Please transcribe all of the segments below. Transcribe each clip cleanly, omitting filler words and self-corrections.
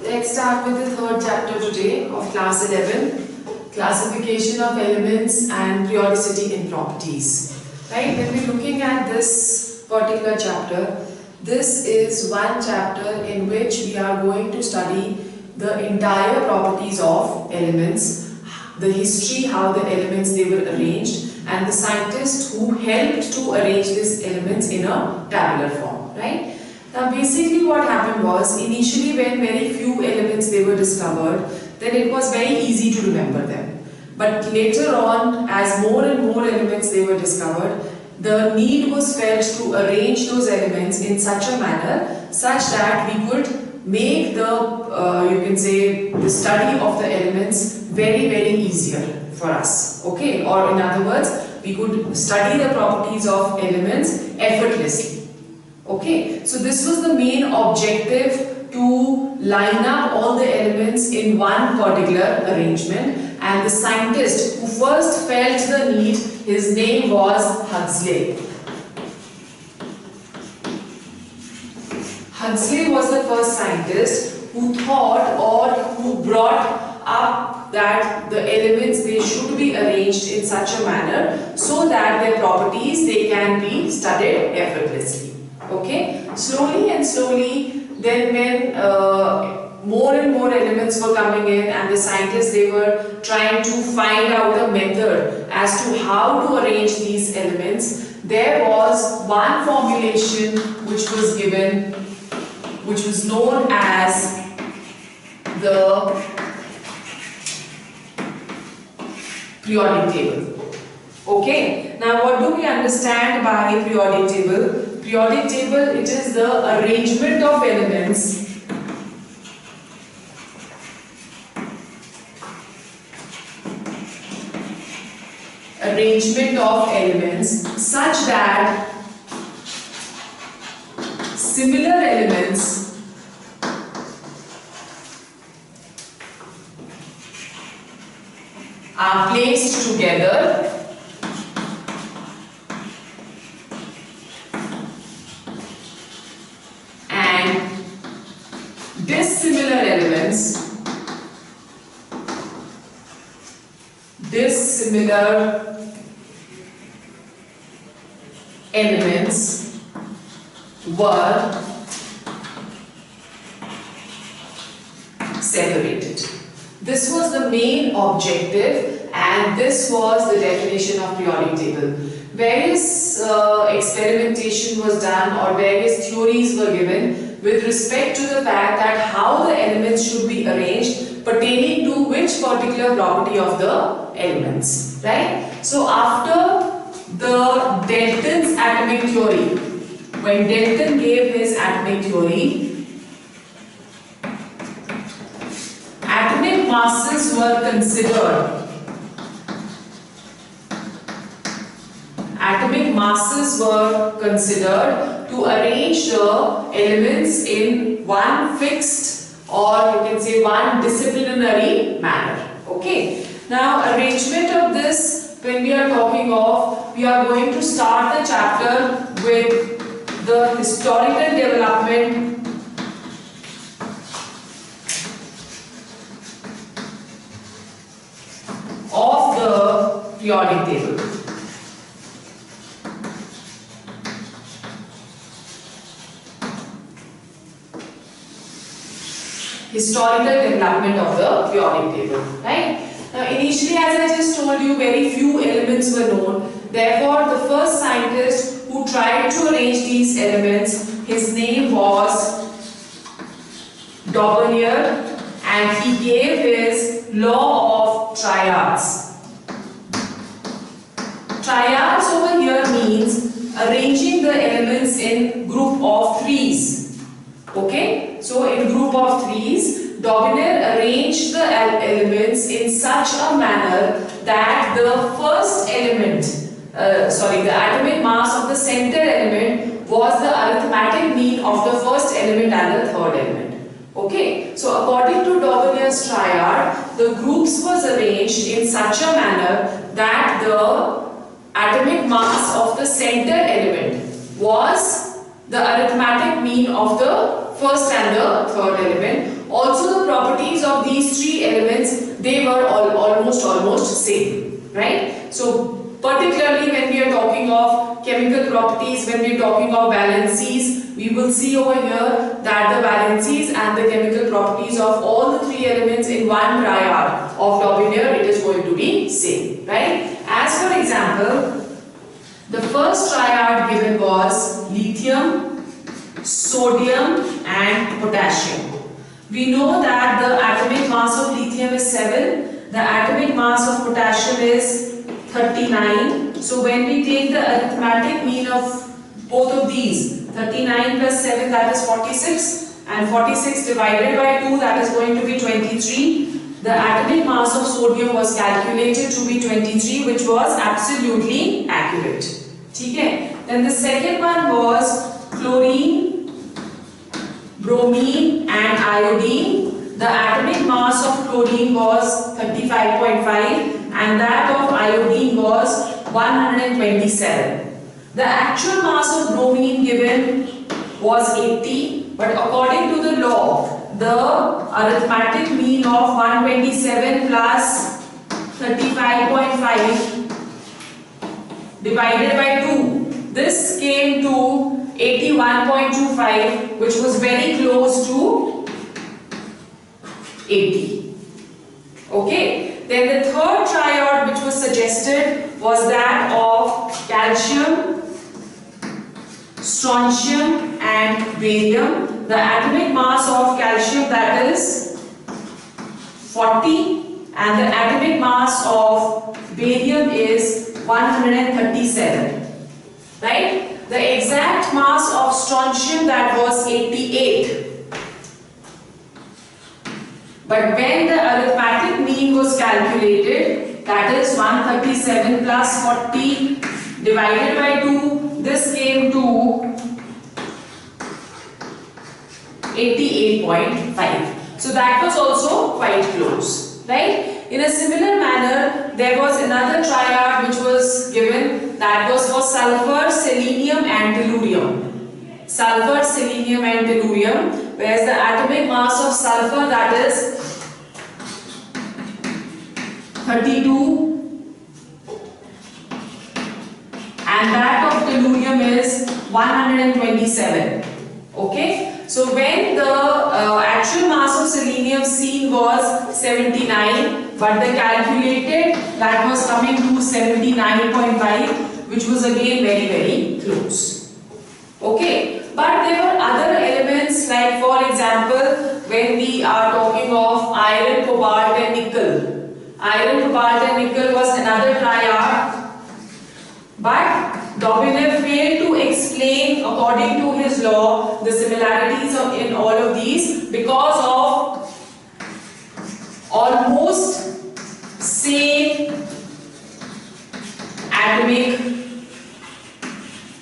Let's start with the third chapter today of class 11, classification of elements and periodicity in properties. Right, when we're looking at this particular chapter, this is one chapter in which we are going to study the entire properties of elements, the history, how the elements they were arranged, and the scientists who helped to arrange these elements in a tabular form, right? Now basically what happened was, initially when very few elements they were discovered, then it was very easy to remember them. But later on, as more and more elements they were discovered, the need was felt to arrange those elements in such a manner such that we could make the, you can say, the study of the elements very, very easier for us. Okay, or in other words, we could study the properties of elements effortlessly. Okay, so this was the main objective, to line up all the elements in one particular arrangement, and the scientist who first felt the need, his name was Huxley. Huxley was the first scientist who thought or who brought up that the elements they should be arranged in such a manner so that their properties they can be studied effortlessly. Okay, slowly and slowly, then when more and more elements were coming in and the scientists they were trying to find out a method as to how to arrange these elements, there was one formulation which was given, which was known as the periodic table. Okay, now what do we understand by periodic table? Periodic table, it is the arrangement of elements such that similar elements are placed together and dissimilar elements were separated. This was the main objective, and this was the definition of periodic table. Various experimentation was done or various theories were given with respect to the fact that how the elements should be arranged pertaining to which particular property of the elements, right? So after the Dalton's atomic theory, when Dalton gave his atomic theory, atomic masses were considered. Atomic masses were considered to arrange the elements in one fixed, or you can say one disciplinary manner. Okay. Now arrangement of this, when we are talking of, we are going to start the chapter with the historical development of the periodic table. Historical development of the periodic table, right? Now initially, as I just told you, very few elements were known. Therefore, the first scientist who tried to arrange these elements, his name was Daubeney, and he gave his law of triads. Triads over here means arranging the elements in group of threes. Okay, so in group of threes, Daubeney arranged the elements in such a manner that the first element, the atomic mass of the center element was the arithmetic mean of the first element and the third element. Okay, so according to Daubeney's triad, the groups was arranged in such a manner that the atomic mass of the center element was the arithmetic mean of the first and the third element. Also the properties of these three elements, they were almost same, right? So particularly when we are talking of chemical properties, when we are talking of valencies, we will see over here that the valencies and the chemical properties of all the three elements in one triad of Daubigner, it is going to be same, right? As for example, the first triad given was lithium, sodium and potassium. We know that the atomic mass of lithium is 7, the atomic mass of potassium is 39. So when we take the arithmetic mean of both of these, 39 plus 7, that is 46, and 46 divided by 2, that is going to be 23. The atomic mass of sodium was calculated to be 23, which was absolutely accurate. Okay. Then the second one was chlorine, bromine and iodine. The atomic mass of chlorine was 35.5 and that of iodine was 127. The actual mass of bromine given was 80, but according to the law, the arithmetic mean of 127 plus 35.5 divided by 2, this came to 81.25, which was very close to 80. Okay. Then the third triad which was suggested was that of calcium, strontium and barium. The atomic mass of calcium, that is 40, and the atomic mass of barium is 137. Right? The exact mass of strontium, that was 88. But when the arithmetic mean was calculated, that is 137 plus 40 divided by 2, this came to 88.5. So that was also quite close, right? In a similar manner, there was another triad which was given, that was for sulfur, selenium and tellurium. Sulfur, selenium and tellurium, whereas the atomic mass of sulfur, that is 32 and that of tellurium is 127. Okay, so when the actual mass of selenium seen was 79, but the calculated, that was coming to 79.5, which was again very close. Okay, but there were other elements, like for example, when we are talking of iron, cobalt and nickel. Iron, cobalt and nickel was another triad, but Daubigner failed to explain, according to his law, the similarities in all of these because of almost same atomic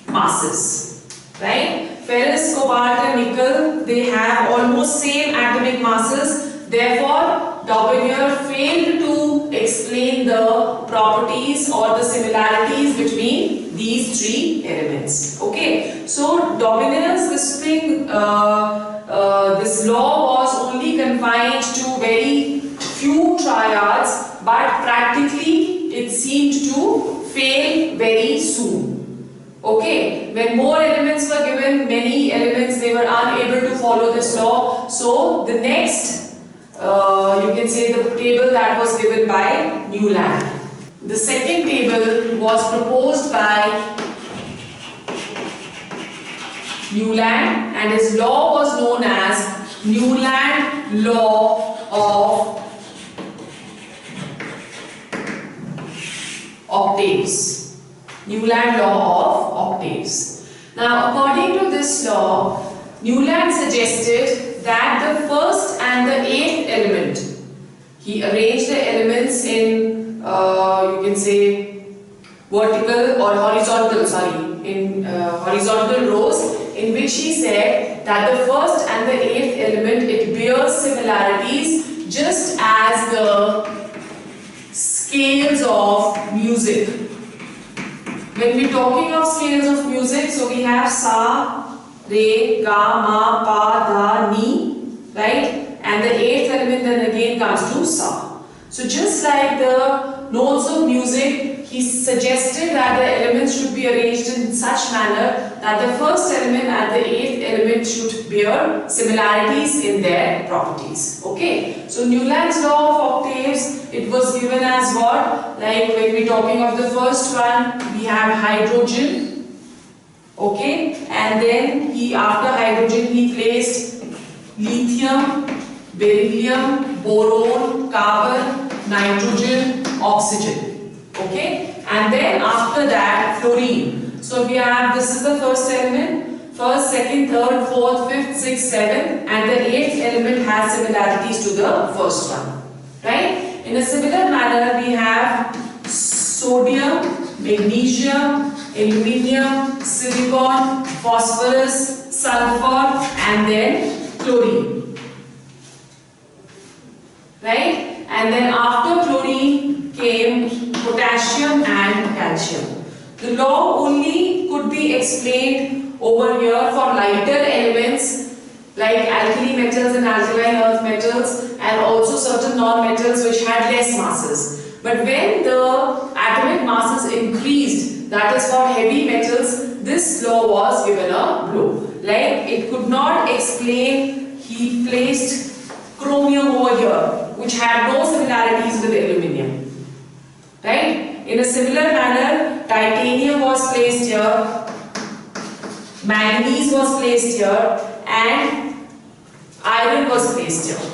masses, right? Ferrous, cobalt and nickel, they have almost same atomic masses. Therefore, Daubigner failed to explain the properties or the similarities between these three elements. Okay, so Daubigner's this law was only confined to very few triads, but practically it seemed to fail very soon. Okay, when more elements were given, many elements, they were unable to follow this law. So the next, you can say the table that was given by Newland. The second table was proposed by Newland and his law was known as Newland law of octaves. Newland law of octaves. Now, according to this law, Newland suggested that the first and the eighth element, he arranged the elements in, you can say, vertical or horizontal, horizontal rows, in which he said that the first and the eighth element, it bears similarities just as the scales of music. When we are talking of scales of music, so we have sa, re, ga, ma, pa, dha, ni, right? and the eighth element then again comes to sa. So just like the notes of music, he suggested that the elements should be arranged in such manner that the first element and the eighth element should bear similarities in their properties. Okay. So Newland's law of octaves, it was given as what? Like when we're talking of the first one, we have hydrogen. Okay. And then after hydrogen, he placed lithium, beryllium, boron, carbon, nitrogen, oxygen. Okay, and then after that fluorine. So we have, this is the first element, first, second, third, fourth, fifth, sixth, seventh, and the eighth element has similarities to the first one. Right? In a similar manner, we have sodium, magnesium, aluminium, silicon, phosphorus, sulfur, and then chlorine. Right? And then after chlorine came potassium and calcium. The law only could be explained over here for lighter elements like alkali metals and alkaline earth metals, and also certain non-metals which had less masses. But when the atomic masses increased, that is for heavy metals, this law was given a blow. Like it could not explain, he placed chromium over here, which had no similarities with aluminium. Right? In a similar manner, titanium was placed here, manganese was placed here, and iron was placed here.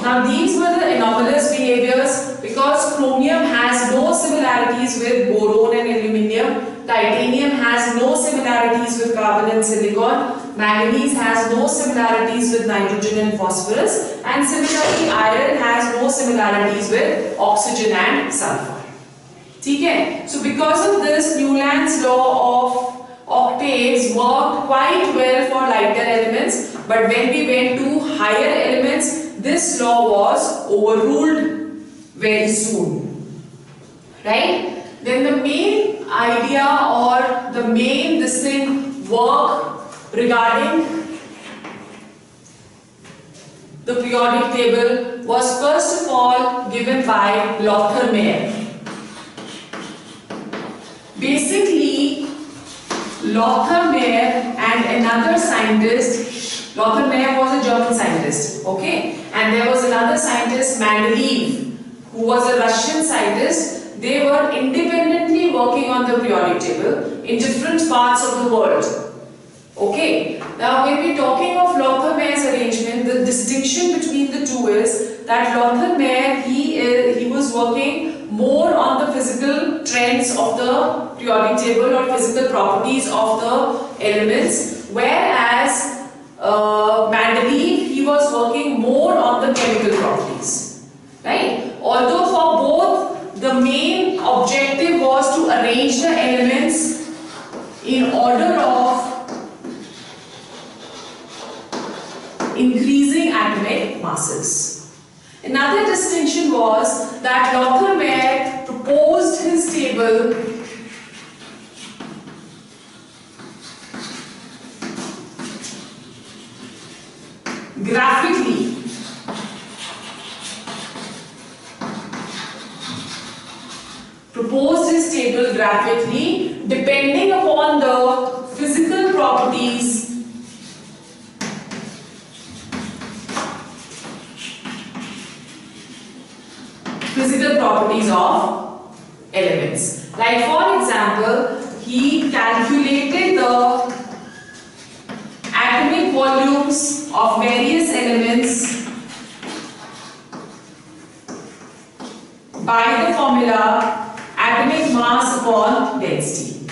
Now these were the anomalous behaviors because chromium has no similarities with boron and aluminium, titanium has no similarities with carbon and silicon, manganese has no similarities with nitrogen and phosphorus, and similarly iron has no similarities with oxygen and sulfur. Okay? So because of this, Newland's law of octaves worked quite well for lighter elements, but when we went to higher elements, this law was overruled very soon. Right? Then the main idea or the main work regarding the periodic table was first of all given by Lothar-Meyer. Basically, Lothar-Meyer and another scientist, Lothar-Meyer was a German scientist, okay, and there was another scientist, Mendeleev, who was a Russian scientist. They were independently working on the periodic table in different parts of the world. Okay, now when we are talking of Lothar-Meyer's arrangement, the distinction between the two is that Lothar-Meyer, he was working more on the physical trends of the periodic table or physical properties of the elements, whereas Mendeleev, he was working more on the chemical properties. Right? Although for both the main objective was to arrange the elements in order of increasing atomic masses. Another distinction was that Lothar-Meyer proposed his table graphically. Depending upon the physical properties of elements. Like for example, he calculated the atomic volumes of various elements by the formula atomic mass upon density.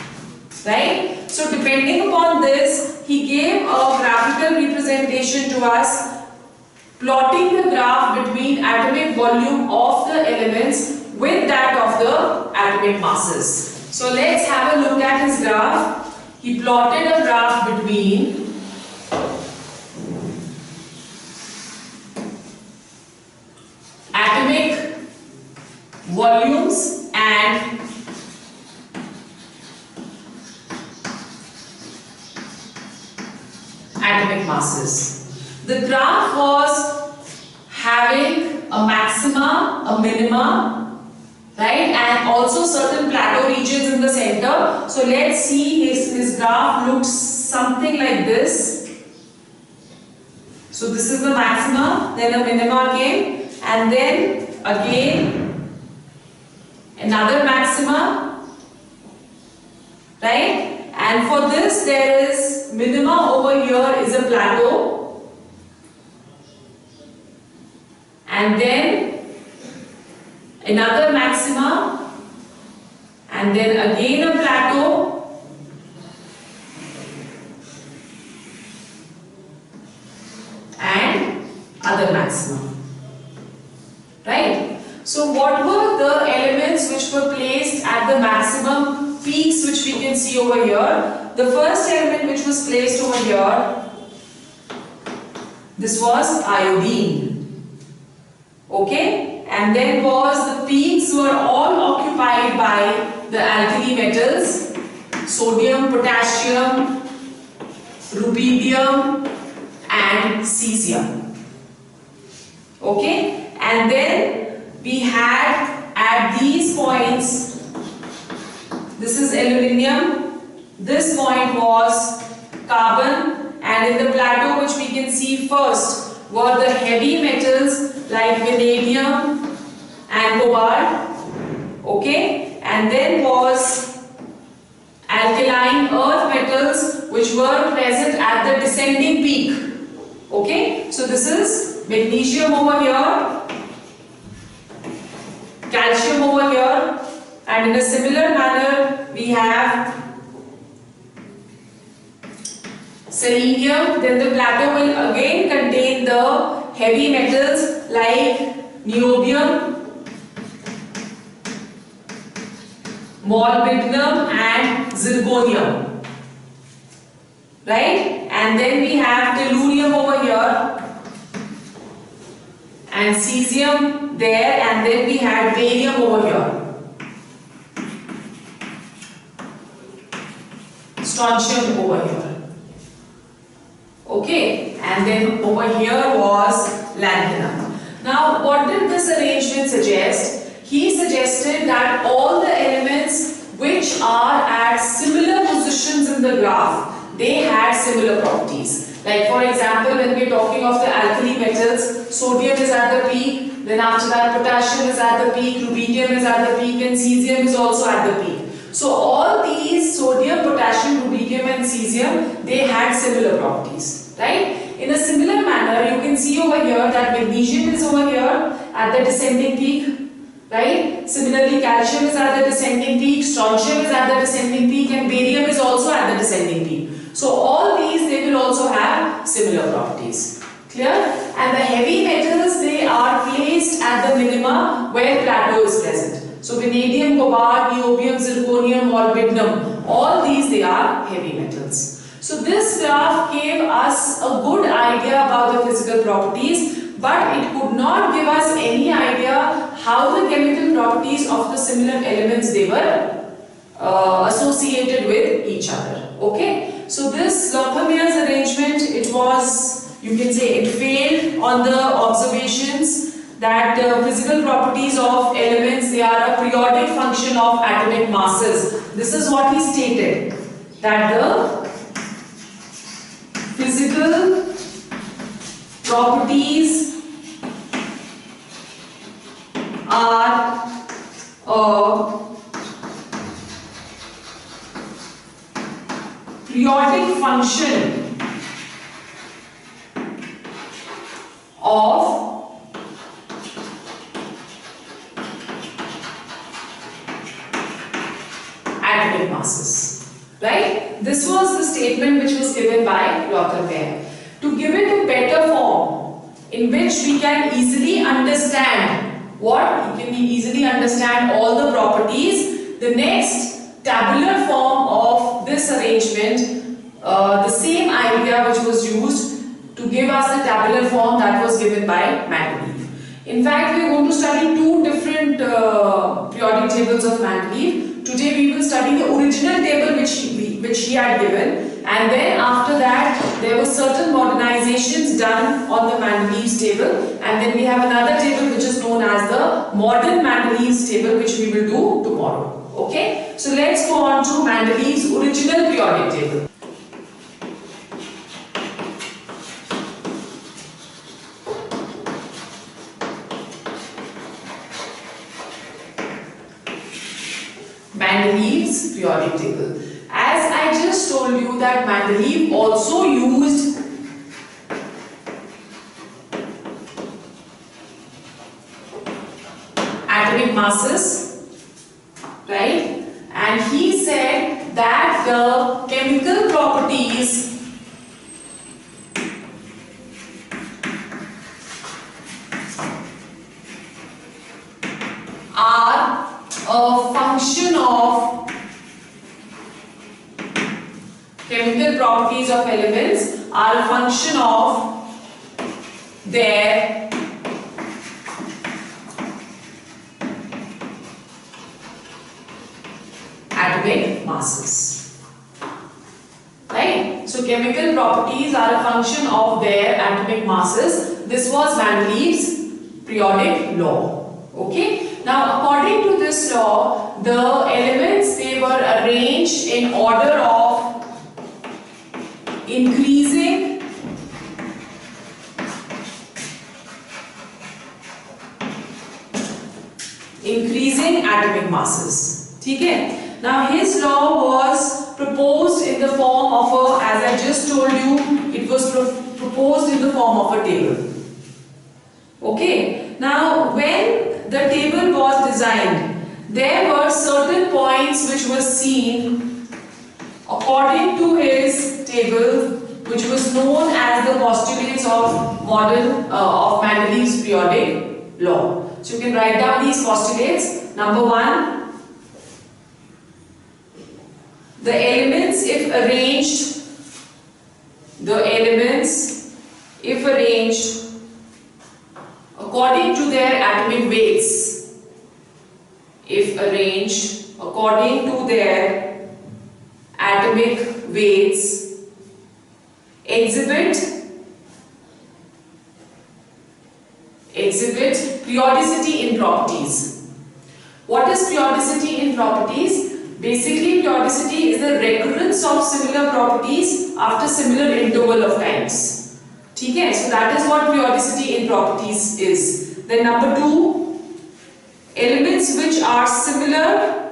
Right? So depending upon this, he gave a graphical representation to us, plotting the graph between atomic volume of the elements with that of the atomic masses. So let's have a look at his graph. He plotted a graph between atomic volumes and atomic masses. The graph was a minima, right, and also certain plateau regions in the center. So let's see, his graph looks something like this. So this is the maxima, then a minima came, and then again another maxima, right? And for this there is minima over here is a plateau, and then another maxima, and then again a plateau, and other maxima, right? So what were the elements which were placed at the maximum peaks which we can see over here? The first element which was placed over here, this was iodine, okay, and then was the peaks were all occupied by the alkali metals, sodium, potassium, rubidium and cesium, okay, and then we had at these points, this is aluminium, this point was carbon, and in the plateau which we can see first were the heavy metals like vanadium and cobalt, okay, and then was alkaline earth metals which were present at the descending peak, okay. So this is magnesium over here, calcium over here, and in a similar manner we have selenium. Then the plateau will again contain the heavy metals like niobium, molybdenum and zirconium, right? And then we have tellurium over here and cesium there, and then we had barium over here, strontium over here, okay, and then over here was lanthanum. Now what did this arrangement suggest? He suggested that all the elements which are at similar positions in the graph, they had similar properties. Like for example, when we are talking of the alkali metals, sodium is at the peak, then after that potassium is at the peak, rubidium is at the peak, and cesium is also at the peak. So all these sodium, potassium, rubidium and cesium, they had similar properties, right? In a similar manner, you can see over here that magnesium is over here at the descending peak, right? Similarly, calcium is at the descending peak, strontium is at the descending peak, and barium is also at the descending peak. So all these, they will also have similar properties. Clear? And the heavy metals, they are placed at the minima where plateau is present. So vanadium, cobalt, niobium, zirconium, molybdenum, all these, they are heavy metals. So this graph gave us a good idea about the physical properties, but it could not give us any idea how the chemical properties of the similar elements, they were associated with each other. Okay? So this Lothamier's arrangement, it was, you can say, it failed on the observations that physical properties of elements, they are a periodic function of atomic masses. This is what he stated, that the physical properties are a periodic function of atomic masses, right? This was the statement which was given by Lothamer. To give it a better form in which we can easily understand what? We can easily understand all the properties. The next tabular form of this arrangement, the same idea which was used to give us the tabular form, that was given by Mendeleev. In fact, we are going to study two different periodic tables of Mendeleev. Today we will study the original table which he had given, and then after that there were certain modernizations done on the Mendeleev's table, and then we have another table which is known as the modern Mendeleev's table, which we will do tomorrow. Okay, so let's go on to Mendeleev's original periodic table. Mendeleev's periodic table. As I just told you that Mendeleev also used atomic masses, right? And he said that the chemical properties are a function of chemical properties of elements are a function of their atomic masses, right? So chemical properties are a function of their atomic masses. This was Mendeleev's periodic law. Okay. Now, according to this law, the elements, they were arranged in order of increasing atomic masses. Okay? Now, his law was proposed in the form of a, as I just told you, it was proposed in the form of a table. Okay? Now, when the table was designed, there were certain points which were seen according to his table, which was known as the postulates of Mendeleev's periodic law. So you can write down these postulates. Number one, the elements if arranged according to their atomic weights, if arranged according to their atomic weights, exhibit periodicity in properties. What is periodicity in properties? Basically, periodicity is the recurrence of similar properties after similar interval of times. Okay, so that is what periodicity in properties is. Then number two, elements which are similar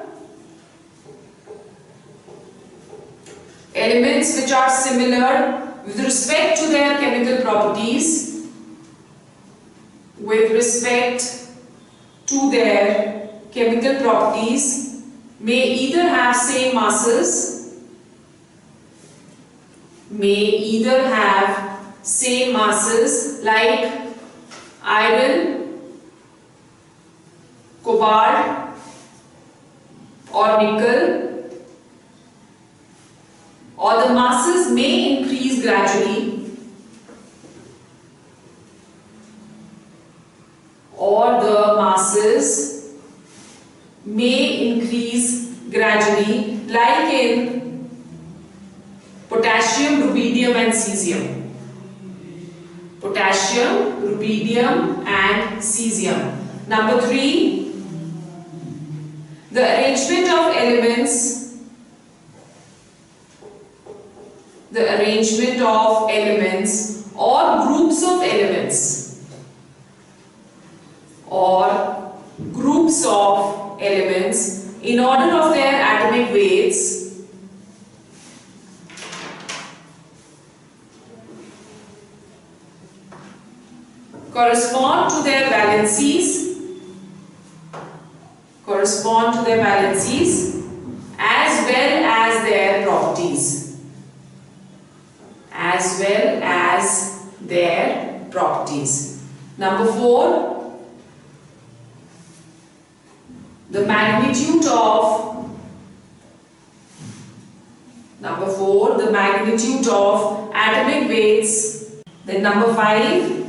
with respect to their chemical properties, may either have same masses, like iron, cobalt or nickel, or the masses may increase gradually, like in potassium, rubidium and cesium. Number three, the arrangement of elements or groups of elements in order of their atomic weights correspond to their valencies as well as their properties. Number four, the magnitude of atomic weights. Then number five,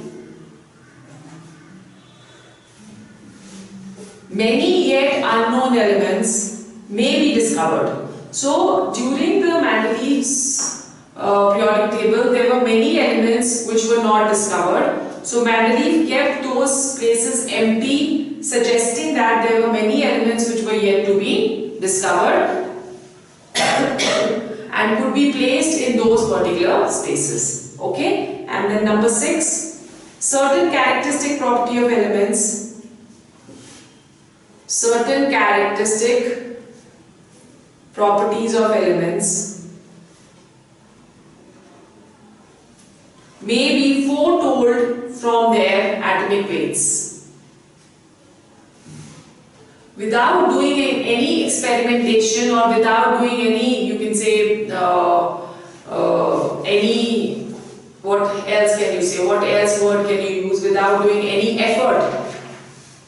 many yet unknown elements may be discovered. So during the Mendeleev's periodic table, there were many elements which were not discovered. So Mendeleev kept those places empty suggesting that there were many elements which were yet to be discovered and could be placed in those particular spaces. Okay, and then number 6, certain characteristic property of elements, certain characteristic properties of elements may be foretold from their atomic weights. Without doing any experimentation or without doing any, you can say, any, what else can you say, what else word can you use, without doing any effort,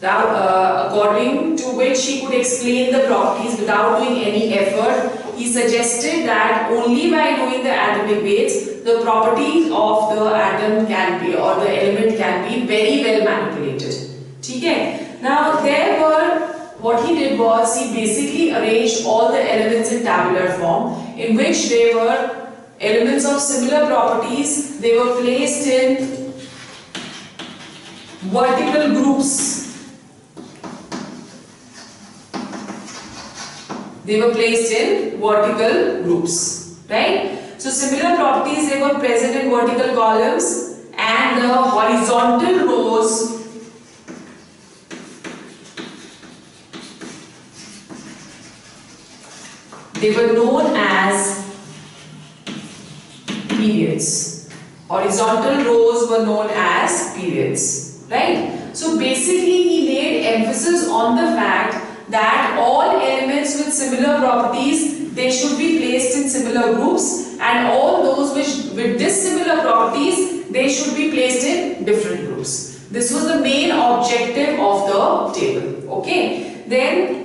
according to which he could explain the properties without doing any effort, he suggested that only by knowing the atomic weights, the properties of the atom can be, or the element can be very well manipulated. Okay? Now, there were, what he did was, he basically arranged all the elements in tabular form, in which they were elements of similar properties. They were placed in vertical groups. They were placed in vertical groups, right? So similar properties, they were present in vertical columns, and the horizontal rows they were known as periods. Horizontal rows were known as periods, right? So basically he laid emphasis on the fact that all elements with similar properties, they should be placed in similar groups, and all those with dissimilar properties, they should be placed in different groups. This was the main objective of the table. Okay. Then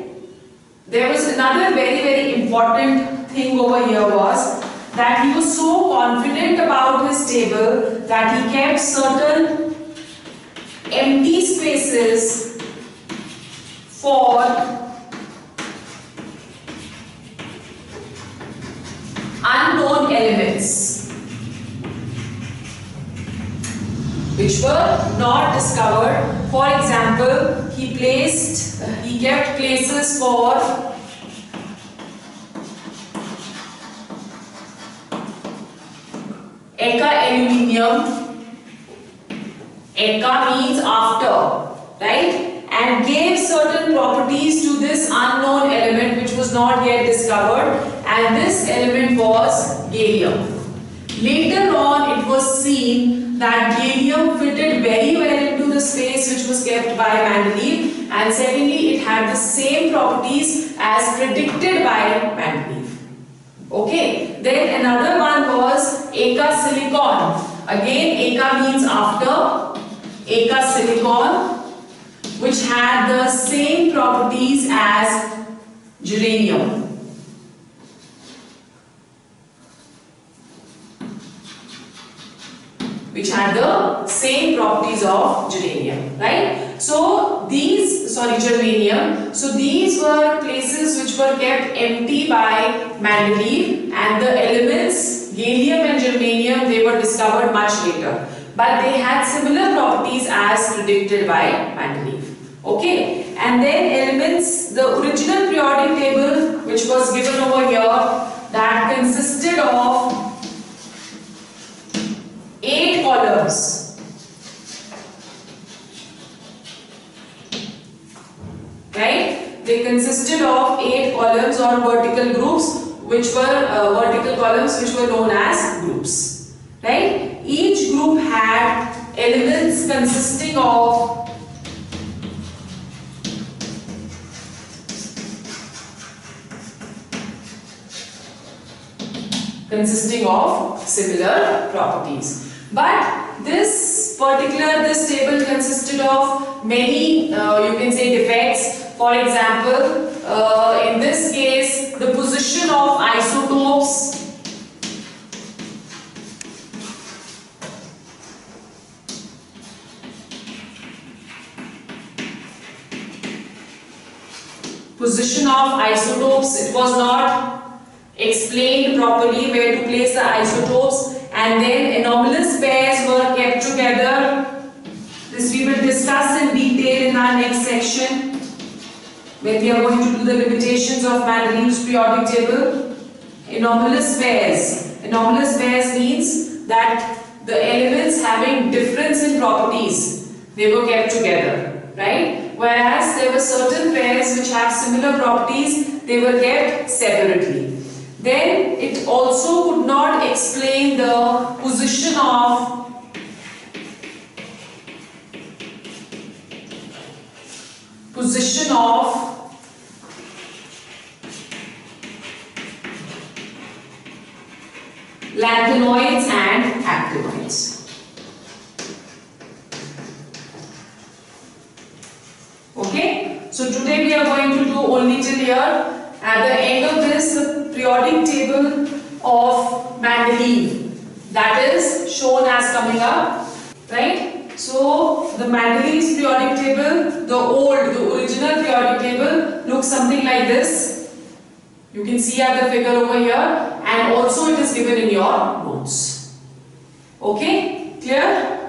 there was another very important thing over here, was that he was so confident about his table that he kept certain empty spaces for unknown elements which were not discovered. For example, he kept places for XI aluminium. XI means after, right? And gave certain properties to this unknown element which was not yet discovered, and this element was gallium. Later on, it was seen that gallium fitted very well into the space which was kept by Mendeleev, and secondly, it had the same properties as predicted by Mendeleev. Okay, then another one was XI silicon. Again, XI means after. XI silicon, which had the same properties as germanium. Which had the same properties of germanium, right? So these, germanium. So these were places which were kept empty by Mendeleev, and the elements gallium and germanium, they were discovered much later, but they had similar properties as predicted by Mendeleev. Okay, and then elements, the original periodic table which was given over here, that consisted of 8 columns. Right? They consisted of 8 columns or vertical groups, which were vertical columns which were known as groups. Right? Each group had elements consisting of similar properties. But this table consisted of many, you can say, defects. For example, in this case, the position of isotopes it was not explained properly where to place the isotopes, and then anomalous pairs were kept together. This we will discuss in detail in our next section when we are going to do the limitations of Mendeleev's periodic table. Anomalous pairs. Anomalous pairs means that the elements having difference in properties, they were kept together, right? Whereas there were certain pairs which have similar properties, they were kept separately. Then it also could not explain the position of lanthanoids and actinoids. Okay, so today we are going to do only till here. At the end of this, the periodic table of Mendeleev, that is shown as coming up, right? So the Mendeleev's periodic table, the original periodic table looks something like this. You can see at the figure over here, and also it is given in your notes. Okay, clear?